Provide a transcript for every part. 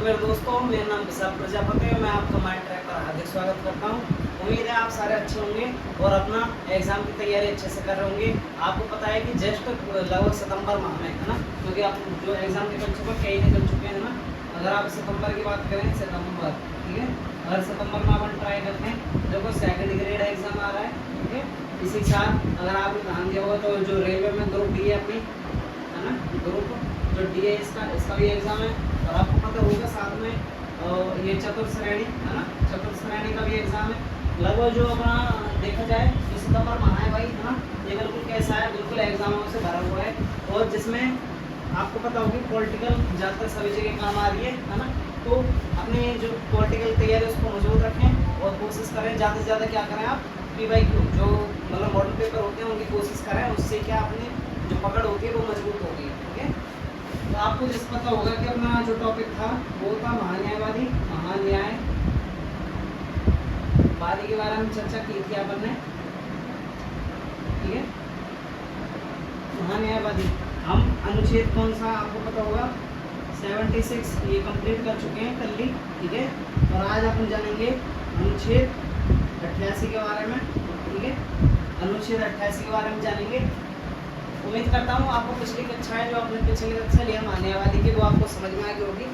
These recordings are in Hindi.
मेरे दोस्तों, मेरा नाम विशाल प्रजापति है। मैं आपका माइंड ट्रैक पर हार्दिक स्वागत करता हूं। उम्मीद है आप सारे अच्छे होंगे और अपना एग्जाम की तैयारी अच्छे से कर रहे होंगे। आपको पता है कि जस्ट लगभग सितंबर माह में है ना, क्योंकि आप जो एग्जाम निकल चुके हैं, कई निकल चुके हैं ना। अगर आप सितंबर की बात करें, सितंबर, ठीक है, अगर सितंबर में अपन ट्राई करते हैं, देखो सेकंड ग्रेड एग्जाम आ रहा है, ठीक है। इसी साथ अगर आपने ध्यान दिया होगा तो जो रेलवे में ग्रुप डी है अपनी, है ना, ग्रुप जो डी है इसका भी एग्जाम है। और आपको पता होगा साथ में ये चतुर्थ श्रेणी है ना, चतुर्थ श्रेणी का भी एग्जाम है। लगभग जो अपना देखा जाए तो सितंबर माह है भाई, है ना। ये बिल्कुल कैसा है, बिल्कुल एग्जामों से भरा हुआ है। और जिसमें आपको पता होगी पॉलिटिकल ज़्यादातर सभी जगह काम आ रही है ना। तो अपनी जो पॉलिटिकल तैयारी उसको मजबूत रखें और कोशिश करें ज़्यादा से ज़्यादा क्या करें आप PYQ जो मतलब मॉडल पेपर होते हैं उनकी कोशिश करें। उससे क्या अपनी जो पकड़ होती है वो मजबूत होगी, ठीक है। तो आपको जिस पता होगा कि अपना जो टॉपिक था वो था महान्यायवादी, महान्यायवादी के बारे में चर्चा की थी अपन ने, ठीक है। महान्यायवादी हम अनुच्छेद कौन सा आपको पता होगा, 76 ये कंप्लीट कर चुके हैं कल ही, ठीक है। और आज अपन जानेंगे अनुच्छेद 88 के बारे में, ठीक है। अनुच्छेद 88 के बारे में जानेंगे। उम्मीद करता हूँ आपको पिछली कक्षा है जो आपने पिछली कक्षा लिया महान्यायवादी की, वो आपको समझ में आ गई होगी।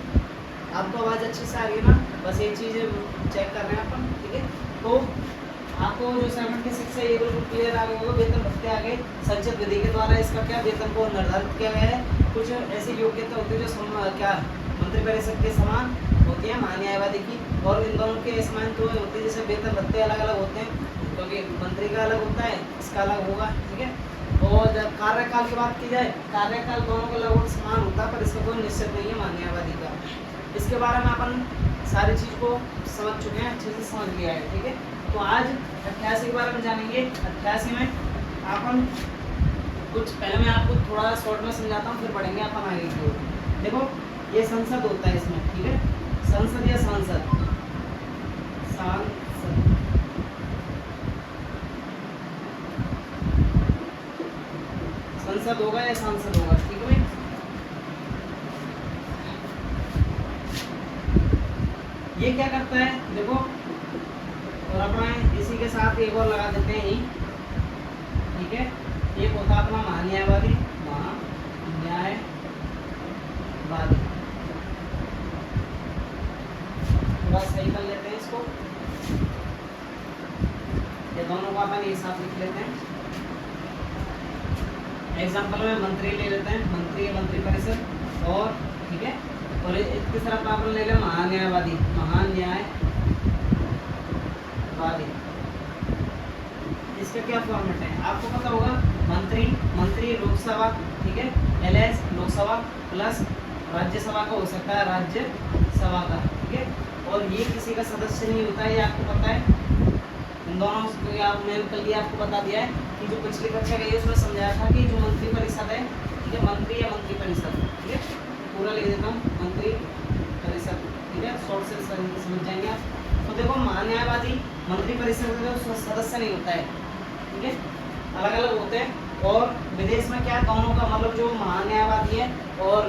आपको आवाज़ अच्छे से आ रही है ना, बस ये चीज़ें चेक कर रहे हैं अपन, ठीक है। तो आपको जो 76 है ये बिल्कुल क्लियर आ गया होगा। वेतन भत्ते आ गए। संचित विधि के द्वारा इसका क्या वेतन को निर्धारित किया गया है। कुछ ऐसी योग्यता होती है जो क्या मंत्री परिषद के समान होती है महान्यायवादी की, और इन दोनों के समान तो होती है। जैसे वेतन भत्ते अलग अलग होते हैं, क्योंकि मंत्री का अलग होता है, इसका अलग होगा, ठीक है। और जब कार्यकाल की बात की जाए, कार्यकाल दोनों का लगभग समान होता है, पर इसका कोई निश्चित नहीं है महान्यायवादी का। इसके बारे में अपन सारी चीज़ को समझ चुके हैं, अच्छे से समझ लिया है, ठीक है। तो आज 88 के बारे में जानेंगे। 88 में अपन कुछ पहले मैं आपको थोड़ा शॉर्ट में समझाता हूँ, फिर पढ़ेंगे अपन आगे की ओर। देखो ये संसद होता है इसमें, ठीक है। संसद या सांसद, संसद होगा या सांसद होगा, ठीक है। ये क्या करता है देखो, और अपना इसी के साथ एक और लगा देते हैं ही, ठीक है। एक होता अपना महान्यायवादी, महान्यायवादी, थोड़ा सही कर लेते हैं इसको, ये दोनों को अपन एक साथ लिख लेते हैं। एग्जाम्पल में मंत्री ले लेते हैं, मंत्री या मंत्री परिषद, और ठीक है। और इसके साथ आप ले लें महान्यायवादी, महान्यायवादी। इसका क्या फॉर्मेट है आपको पता होगा। मंत्री लोकसभा, ठीक है, LS लोकसभा प्लस राज्यसभा का हो सकता है, राज्यसभा का, ठीक है। और ये किसी का सदस्य नहीं होता है, ये आपको पता है। इन दोनों मैंने कल ये आपको बता दिया है कि जो पिछली कक्षा गई उसमें समझाया था कि जो मंत्री परिषद है, ठीक है, मंत्री या मंत्री परिषद, ठीक है, पूरा लिख देता हूँ, मंत्री परिषद, ठीक है, शॉर्ट से समझ जाएंगे आप। तो देखो महान्यायवादी मंत्री परिषद का सदस्य नहीं होता है, ठीक है, अलग अलग होते हैं। और विदेश में क्या दोनों का मतलब जो महान्यायवादी है और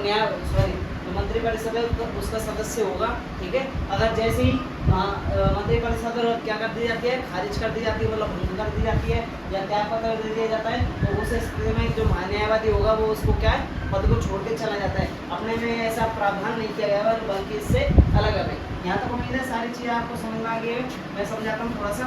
जो मंत्री परिषद है उसका सदस्य होगा, ठीक है। अगर जैसे ही मंत्री परिषद क्या कर दी जाती है, खारिज कर दी जाती है, मतलब भंग कर दी जाती है या त्यागपत्र दे दिया जाता है, तो उस स्थिति में जो महान्यायवादी होगा वो उसको क्या है, पद को छोड़ के चला जाता है। अपने में ऐसा प्रावधान नहीं किया गया है, बल्कि इससे अलग है। यहाँ तक उम्मीद है सारी चीज़ें आपको समझ में आ गई है। मैं समझाता हूँ थोड़ा सा।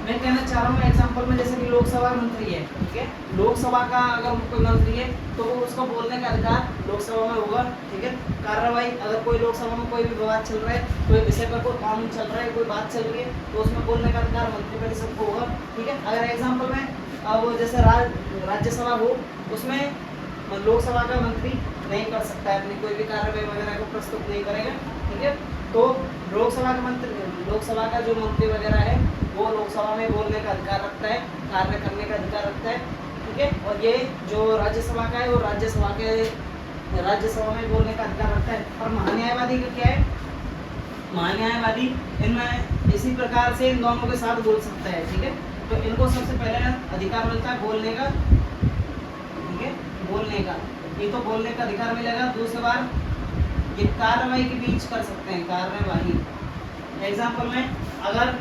मैं कहना चाह रहा हूँ एग्जाम्पल में, जैसे कि लोकसभा मंत्री है, ठीक है, लोकसभा का अगर कोई मंत्री है तो वो उसका बोलने का अधिकार लोकसभा में होगा, ठीक है। कार्रवाई अगर कोई लोकसभा में कोई भी विवाद चल रहा है, कोई विषय पर कोई कानून चल रहा है, कोई बात चल रही है, तो उसमें बोलने का अधिकार मंत्री परिषद को होगा, ठीक है। अगर एग्जाम्पल में वो जैसे राज्यसभा हो, उसमें लोकसभा का मंत्री नहीं कर सकता है, अपनी कोई भी कार्रवाई वगैरह को प्रस्तुत नहीं करेगा, ठीक है। तो लोकसभा का जो मंत्री वगैरह है वो लोकसभा में बोलने का अधिकार रखता है, कार्य करने का अधिकार रखता है, ठीक है। और ये जो राज्यसभा का है वो राज्यसभा में बोलने का अधिकार रखता है। और महान्यायवादी का क्या है, महान्यायवादी इनमें इसी प्रकार से इन दोनों के साथ बोल सकता है, ठीक है। तो इनको सबसे पहले अधिकार मिलता है बोलने का, ठीक है, बोलने का, ये तो बोलने का अधिकार मिलेगा। दूसरी बार ये कार्यवाही के बीच कर सकते हैं, कार्यवाही। एग्जाम्पल में अगर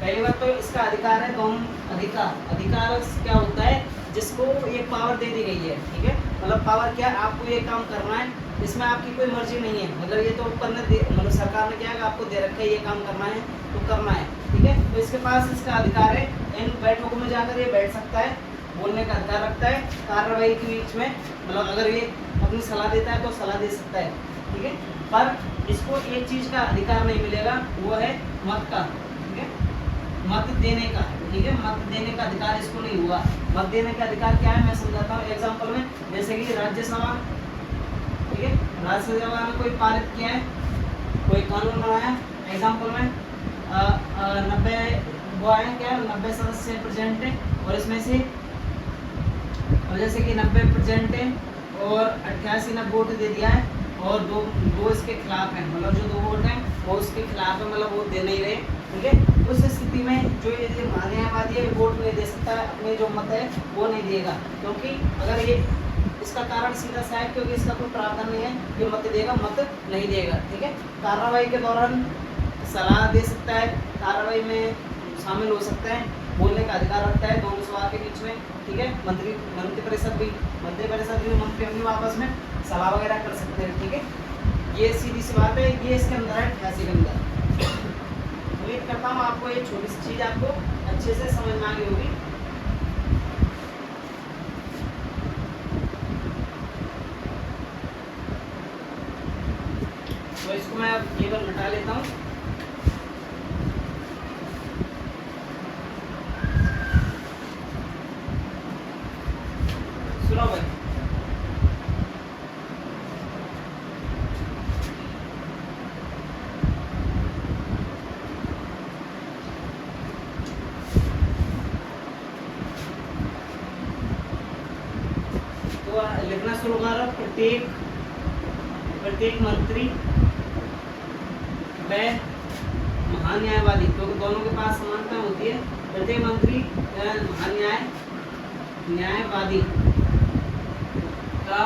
पहली बात तो इसका अधिकार है, दोनों अधिकार क्या होता है, जिसको ये पावर दे दी गई है, ठीक है। मतलब पावर क्या, आपको ये काम करना है, इसमें आपकी कोई मर्जी नहीं है, मतलब ये तो ऊपर ने मतलब सरकार ने क्या है आपको दे रखा है, ये काम करना है तो करना है, ठीक है। तो इसके पास इसका अधिकार है, इन बैठकों में जाकर ये बैठ सकता है, बोलने का अधिकार रखता है, कार्यवाही के बीच में मतलब अगर ये अपनी सलाह देता है तो सलाह दे सकता है, ठीक है। पर इसको एक चीज का अधिकार नहीं मिलेगा, वो है मत का, ठीक है, मत देने का, ठीक है। मत देने का अधिकार इसको नहीं हुआ। मत देने का अधिकार क्या है मैं समझाता हूँ एग्जाम्पल में। जैसे कि राज्यसभा, ठीक है, राज्यसभा ने कोई पारित किया है, कोई कानून बनाया, एग्जाम्पल में 90 वो आए क्या 90 सदस्य प्रेजेंट है, और इसमें से और जैसे कि 90% है और 88 ने वोट दे दिया है, और दो इसके खिलाफ है, मतलब जो 2 वोट हैं वो उसके खिलाफ है, मतलब वोट दे नहीं रहे, ठीक है। उस स्थिति में जो ये न्यायवादी है वोट नहीं दे सकता है, अपने जो मत है वो नहीं देगा, क्योंकि अगर ये इसका कारण सीधा सा है, क्योंकि इसका कोई प्रावधान नहीं है कि मत देगा मत नहीं देगा, ठीक है। कार्रवाई के दौरान सलाह दे सकता है, कार्रवाई में शामिल हो सकता है, बोलने का अधिकार रखता है दोनों सभा के बीच में, ठीक है। मंत्री परिषद भी मंत्री आपस में सलाह वगैरह कर सकते हैं, ठीक है। ये सीधी सी बात है, ये इसके अंदर है 88 के अंदर। उम्मीद करता हूँ आपको ये छोटी सी चीज आपको अच्छे से समझ में आ गई होगी। तो इसको मैं अब केवल मिटा लेता हूँ। सुनो भाई, तो लिखना शुरू करो। प्रत्येक मंत्री व महान्यायवादी, क्योंकि दोनों के पास समानता होती है। प्रत्येक मंत्री न्यायवादी का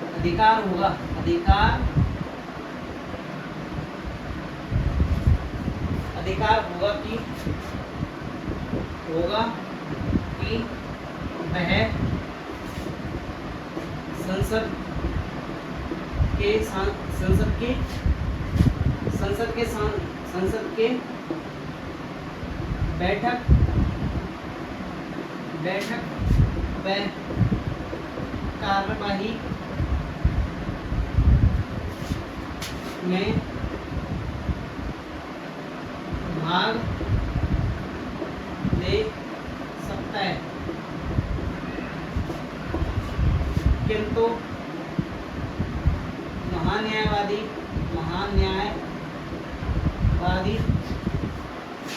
अधिकार होगा, अधिकार होगा कि वह संसद के बैठक व कार्यवाही में भाग ले सकता है, किंतु महान्यायवादी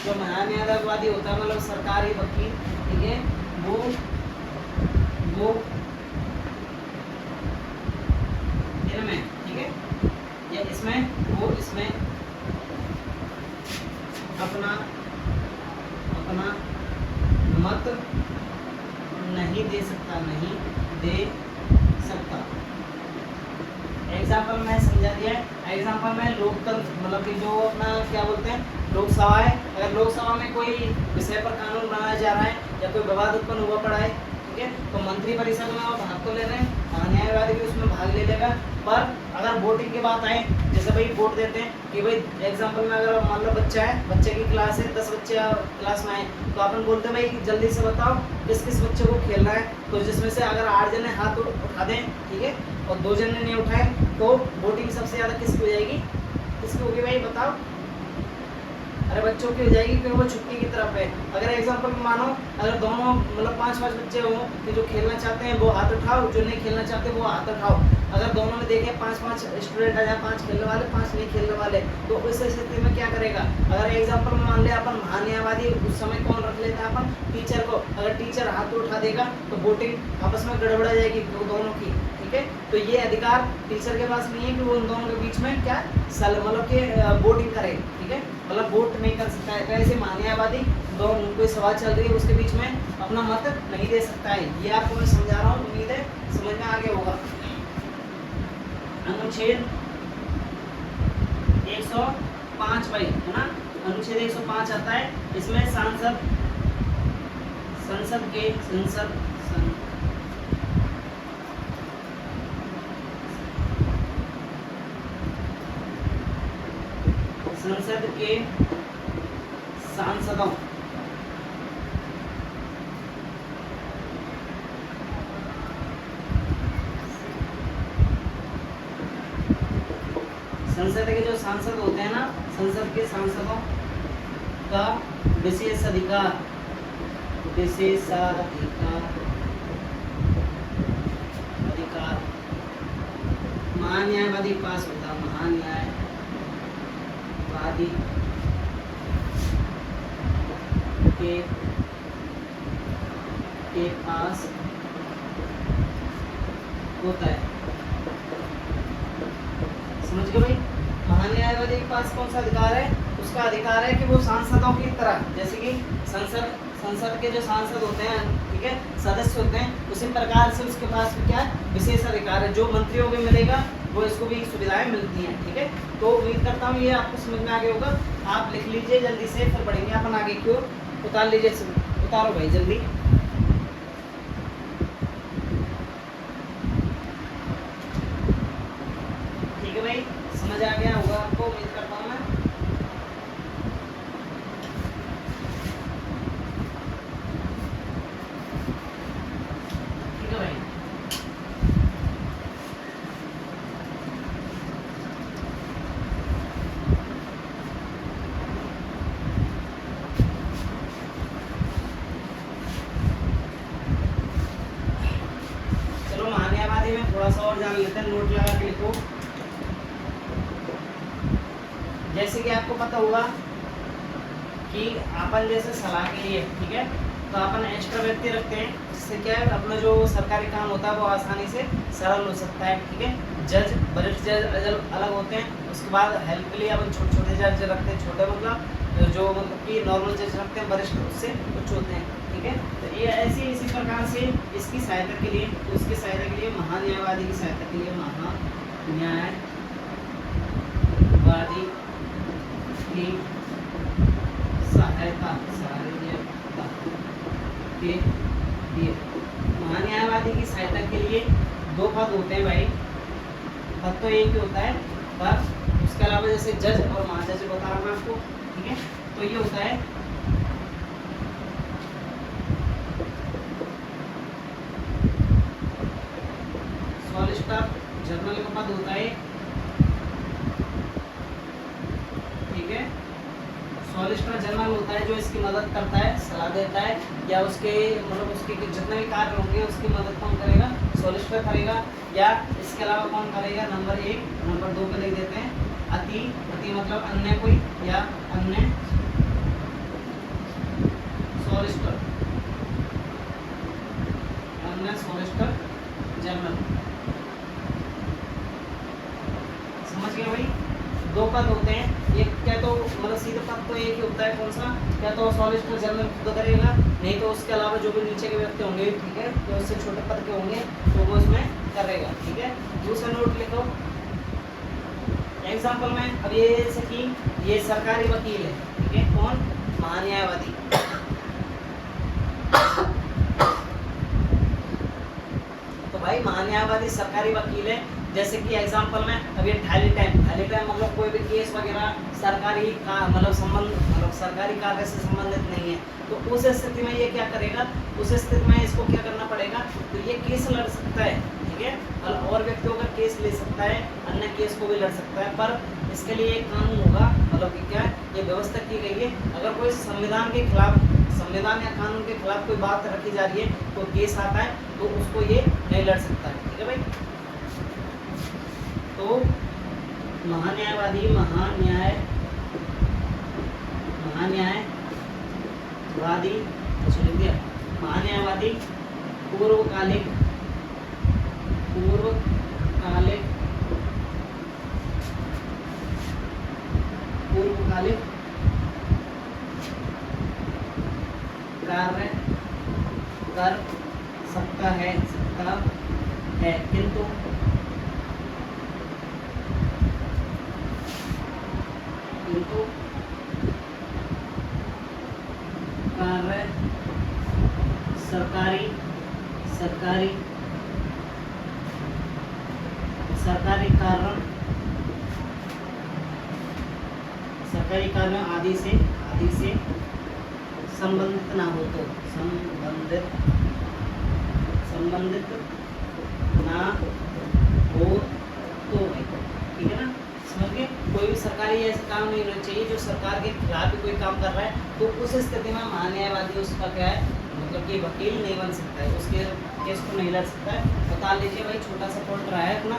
जो महान्यायवादी होता है, मतलब सरकारी वकील, ठीक है, वो इनमें, ठीक है, या इसमें अपना मत नहीं दे सकता। एग्जाम्पल में समझा दिया है। एग्जाम्पल में लोकतंत्र मतलब कि जो अपना क्या बोलते हैं लोकसभा है। अगर लोकसभा में कोई विषय पर कानून बनाया जा रहा है या कोई विवाद उत्पन्न हुआ पड़ा है, ठीक है, तो मंत्री परिषद में वो भाग तो ले रहे हैं, न्यायवादी भी उसमें भाग ले लेगा। पर अगर वोटिंग की बात आए, जैसे भाई वोट देते हैं कि भाई एग्जाम्पल में अगर मान लो बच्चा है, बच्चे की क्लास है, 10 बच्चे क्लास में आए, तो अपन बोलते हैं भाई जल्दी से बताओ किस बच्चे को खेलना है। तो जिसमें से अगर 8 जने हाथ उठा दें, ठीक है, और 2 जने नहीं उठाए, तो वोटिंग सबसे ज़्यादा किसकी हो जाएगी, किसकी होगी भाई बताओ। अरे बच्चों की हो जाएगी, क्योंकि वो छुट्टी की तरफ है। अगर एग्जाम्पल में मानो अगर दोनों मतलब 5-5 बच्चे हों कि जो खेलना चाहते हैं वो हाथ उठाओ, जो नहीं खेलना चाहते वो हाथ उठाओ। अगर दोनों ने देखे 5-5 स्टूडेंट आ जाए, 5 खेलने वाले 5 नहीं खेलने वाले, तो उस स्थिति में क्या करेगा। अगर एग्जाम्पल में मान लिया अपन महान्यायवादी, उस समय कौन रख लेता है अपन टीचर को। अगर टीचर हाथ उठा देगा तो वोटिंग आपस में गड़बड़ा जाएगी दोनों की, ठीक है। तो ये अधिकार टीचर के पास नहीं है कि वो उन दोनों के बीच में क्या मतलब कि वोटिंग करे, ठीक है, मतलब वोट नहीं कर सकता है। ऐसे महान्यायवादी दोनों कोई सवाल चल रही है उसके बीच में अपना मत नहीं दे सकता है। ये आपको मैं समझा रहा हूँ, उम्मीद है समझ में आ गया होगा। अनुच्छेद 105 भाई है ना, अनुच्छेद 105 आता है। इसमें संसद के संसद के सांसदों संसद के जो सांसद होते हैं ना, संसद के सांसदों का विशेषाधिकार महान्यायवादी पास होता, महान्यायवादी के पास होता है। समझ गए भाई? महान्यायवादी के पास कौन सा अधिकार है? उसका अधिकार है कि वो सांसदों की तरह, जैसे कि संसद के जो सांसद होते हैं, ठीक है, सदस्य होते हैं, उसी प्रकार से उसके पास भी क्या है, विशेष अधिकार है। जो मंत्रियों को मिलेगा वो इसको भी सुविधाएं मिलती हैं, ठीक है। तो उम्मीद करता हूँ ये आपको समझ में आ गया होगा। आप लिख लीजिए जल्दी से, फिर पढ़ेंगे अपन आगे की ओर। उतार लीजिए, उतारो भाई जल्दी। ठीक है भाई, समझ आ गया होगा आपको, उम्मीद करता हूँ मैं। ठीक है भाई, चलो महान्यायवादी में थोड़ा सा और जान लेते हैं, नोट लगा के लिखो। जैसे कि आपको पता होगा कि अपन जैसे सलाह के लिए, ठीक है, तो अपन एक्स्ट्रा व्यक्ति रखते हैं, जिससे क्या है, अपना जो सरकारी काम होता है वो आसानी से सरल हो सकता है, ठीक है। जज, वरिष्ठ जज अलग होते हैं। उसके बाद हेल्प के लिए अपन छोटे छोटे जज रखते हैं, छोटे मतलब जो मतलब कि नॉर्मल जज रखते हैं, वरिष्ठ उससे कुछ होते हैं, ठीक है। तो ये इसी प्रकार से इसकी सहायता के लिए, तो उसकी सहायता के लिए महान्यायवादी की सहायता के लिए महान्यायवादी की सहायता के लिए, महान्यायवादी की सहायता के लिए दो पद होते हैं भाई। पद तो एक ही होता है, पर उसके अलावा जैसे जज और महाजज बता रहा हूँ मैं आपको, ठीक है। तो ये होता है सॉलिसिटर जनरल का पद होता है, ठीक है। सॉलिसिटर जनरल होता है जो इसकी मदद करता है, सलाह देता है, या उसके मतलब उसके जितने भी कार्य होंगे उसकी मदद कौन करेगा? सॉलिसिटर करेगा। या इसके अलावा कौन करेगा? नंबर 1, नंबर 2 पे लिख देते हैं अति मतलब अन्य कोई, या अन्य सॉलिसिटर जनरल। समझ गए भाई? दो पद होते हैं, एक क्या तो मतलब सीधा पद तो एक ही होता है, कौन सा? क्या तो सॉलिसिटर जनरल खुद करेगा, नहीं तो उसके अलावा जो भी नीचे के व्यक्ति होंगे, ठीक है, जो उससे छोटे पद के होंगे तो वो इसमें करेगा, ठीक है। दूसरा नोट लिखो एग्जाम्पल में। अब ये जैसे कि ये सरकारी वकील है, ठीक है, कौन? महान्यायवादी। तो भाई महान्यायवादी सरकारी वकील है। जैसे कि एग्जांपल में अब ये थैली टाइम मतलब कोई भी केस वगैरह सरकारी का मतलब सरकारी कार्य से संबंधित नहीं है, तो उस स्थिति में ये क्या करेगा? उस स्थिति में इसको क्या करना पड़ेगा? तो ये केस लड़ सकता है, ठीक है, और व्यक्तियों का केस ले सकता है, अन्य केस को भी लड़ सकता है। पर इसके लिए एक कानून होगा, मतलब कि क्या है, ये व्यवस्था की गई है, अगर कोई संविधान या कानून के खिलाफ कोई बात रखी जा रही है, तो केस आता है, तो उसको ये नहीं लड़ सकता है, ठीक है भाई। तो महान्यायवादी महान्यायवादी पूर्वकालिक कार्य कर सकता है, किंतु कार्य सरकारी सरकारी सरकारी कारण सरकारी कार्यों आदि से संबंधित ना हो तो संबंधित ना हो तो, ठीक है ना। समझ गए। कोई भी सरकारी ऐसा काम नहीं होना चाहिए जो सरकार के खिलाफ भी कोई काम कर रहा है, तो उस स्थिति में महान्यायवादी उसका क्या है, मतलब कि वकील नहीं बन सकता है, उसके केस को नहीं लड़ सकता है। बता लीजिए भाई, छोटा सा पॉइंट रहा है अपना,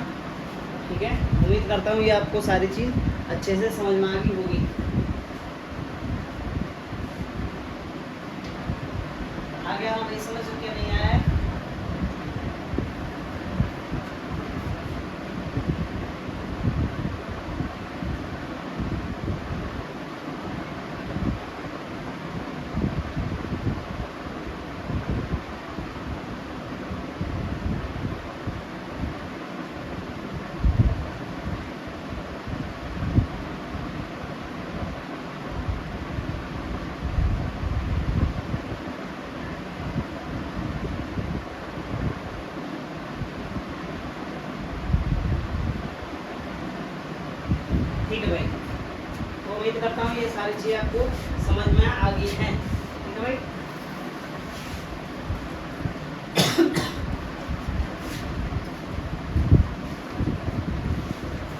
ठीक है। उम्मीद करता हूँ ये आपको सारी चीज़ अच्छे से समझ में आ गई होगी। आगे हम नहीं समझ क्या नहीं आया है। ठीक है भाई, तो उम्मीद करता हूँ ये सारी चीज़ें आपको समझ में आ गई हैं, ठीक है भाई।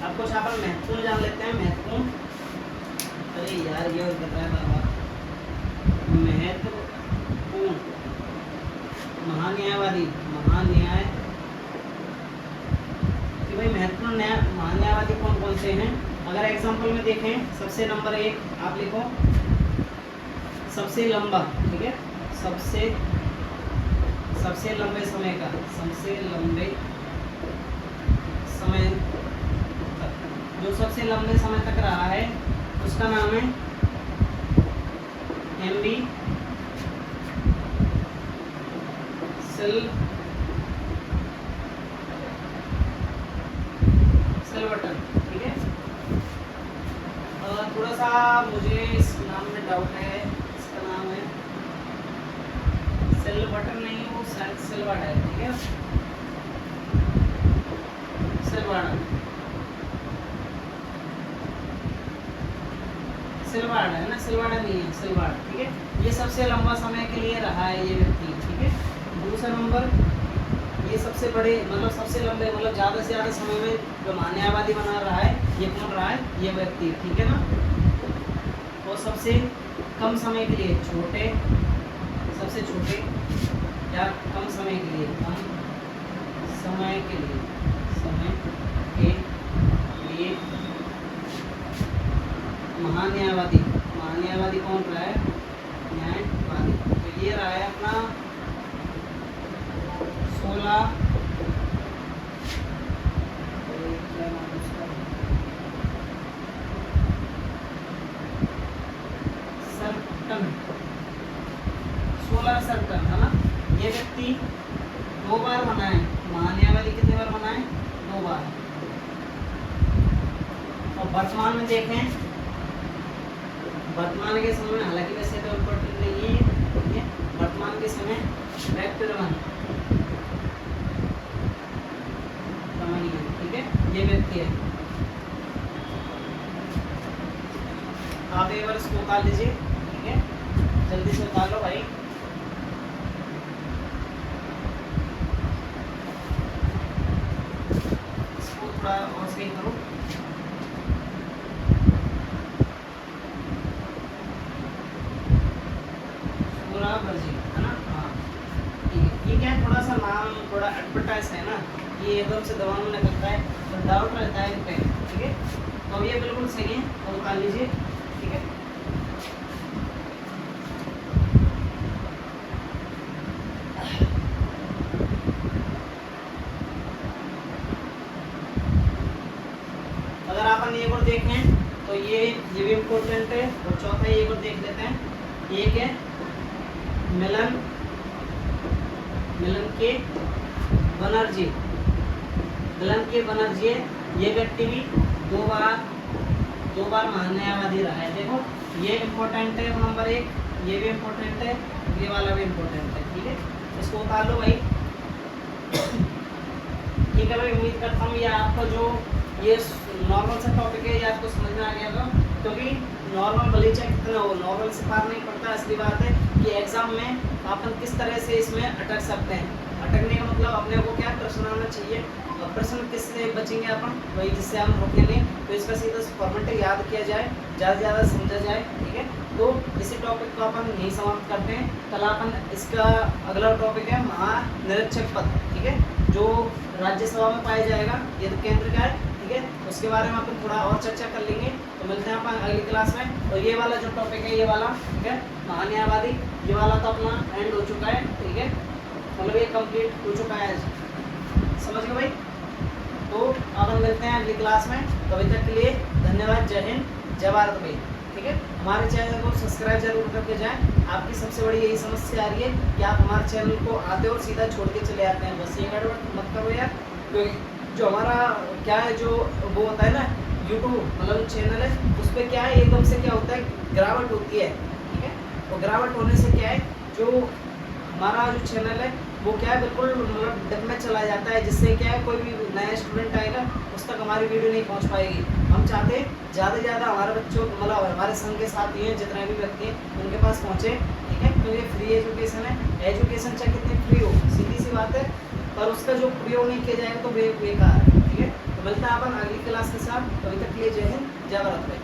अब कुछ अपन महत्वपूर्ण जान लेते हैं। महत्वपूर्ण, अरे यार ये और कर रहा है बाबा। महत्वपूर्ण महान्यायवादी, महान्याय कि भाई महत्वपूर्ण महान्यायवादी कौन कौन से हैं। अगर एग्जाम्पल में देखें, सबसे नंबर 1 आप लिखो, सबसे लंबा, ठीक है, सबसे लंबे समय का, सबसे लंबे समय तक, जो सबसे लंबे समय तक रहा है उसका नाम है एमबी सिल्वर्टन, ठीक है। थोड़ा सा मुझे इस नाम में डाउट है, इसका नाम है सिल्वर्टन नहीं, वो शायद सिल्वर्ट है, ठीक है, सिल्वर्ट है ना, सिल्वर्ट नहीं है, सिल्वर्ट, ठीक है। ये सबसे लंबा समय के लिए रहा है ये व्यक्ति, ठीक है। दूसरा नंबर, ये सबसे बड़े मतलब सबसे लंबे मतलब ज़्यादा से ज़्यादा समय में जो महान्यायवादी बना रहा है, ये कौन रहा है, ये व्यक्ति, ठीक है ना। और सबसे कम समय के लिए छोटे, सबसे छोटे या कम समय के लिए, कम समय के लिए महान्यायवादी कौन रहा है, न्यायवादी। तो ये रहा है अपना 16 सरटन है ना। ये व्यक्ति 2 बार बना है, महान्यायवादी कितने बार बना है, 2 बार। और वर्तमान में देखें, वर्तमान के समय में, हालांकि वैसे तो इम्पोर्टेंट नहीं है, वर्तमान के समय व्यक्तिरमन, ठीक है, ये व्यक्ति है। आप एक बार इसको उतार लीजिए, ठीक है, जल्दी से उतार लो भाई। इसको थोड़ा और सही करो। है ना, हाँ, ये क्या है, थोड़ा सा नाम थोड़ा एडवर्टाइज है ना, ये एकदम से दबाव में करता है तो डाउट रहता है इन पे, ठीक है। तो ये बिल्कुल सही है, तो उतार लीजिए, ठीक है। अगर अपन ये और देखें तो ये भी इम्पोर्टेंट है। और चौथा ये और देख लेते हैं, एक है मिलन के बनर्जी, ये व्यक्ति भी 2 बार 2 बार महान्यायवादी रहा है। देखो ये इम्पोर्टेंट है नंबर 1, ये भी इम्पोर्टेंट है, ये वाला भी इम्पोर्टेंट है। ठीक है, इसको उतार लो भाई। ठीक है भाई, उम्मीद करता हूँ ये आपका जो ये नॉर्मल सा टॉपिक है ये आपको समझ में आ गया होगा, क्योंकि नॉर्मल भले चाहे कितना हो, नॉर्मल से पार नहीं पड़ता। असली बात है कि एग्जाम में अपन किस तरह से इसमें अटक सकते हैं। अटकने का मतलब अपने को क्या प्रश्न आना चाहिए, और प्रश्न किससे बचेंगे अपन, वही जिससे हम रोके नहीं। तो इसका सीधा फॉर्मेट याद किया जाए, ज़्यादा से ज़्यादा समझा जाए। ठीक है, तो इसी टॉपिक को अपन यही समाप्त करते हैं। कल अपन इसका अगला टॉपिक है महानिरीक्षक पद। ठीक है, जो राज्यसभा में पाया जाएगा, ये तो केंद्र का है। ठीक है, उसके बारे में अपन थोड़ा और चर्चा कर लेंगे। तो मिलते हैं अपन अगली क्लास में। और ये वाला जो टॉपिक है ये वाला, ठीक है, महान्यायवादी, ये वाला तो अपना एंड हो चुका है। ठीक है, मतलब ये कंप्लीट हो चुका है, समझ गए भाई। तो अपन मिलते हैं अगली क्लास में। तो अभी तक के लिए धन्यवाद। जय हिंद, जय भारत भाई। ठीक है, हमारे चैनल को सब्सक्राइब जरूर करके जाएं। आपकी सबसे बड़ी यही समस्या आ रही है कि आप हमारे चैनल को आते और सीधा छोड़ के चले आते हैं। बस ये गड़बड़ मत करो यार, क्योंकि जो हमारा क्या है, जो वो होता है ना यूट्यूब, मतलब चैनल है, उस पर क्या है एकदम से क्या होता है, गिरावट होती है। ठीक है, तो गिरावट होने से क्या है, जो हमारा जो चैनल है वो क्या है, बिल्कुल मतलब डब में चला जाता है, जिससे क्या है कोई भी नया स्टूडेंट आएगा उस तक हमारी वीडियो नहीं पहुंच पाएगी। हम चाहते हैं ज़्यादा से ज़्यादा हमारे बच्चों, मतलब हमारे संघ के साथी हैं जितने भी व्यक्ति हैं उनके पास पहुँचे। ठीक है, तो ये फ्री एजुकेशन है। एजुकेशन चाहे कितनी फ्री हो, सीधी सी बात है, पर उसका जो प्रयोग नहीं किया जाएगा तो बेकार है। ठीक है, तो मिलता है अपन अगली क्लास के साथ। अभी तक के लिए जय हिंद, जय भारत भाई।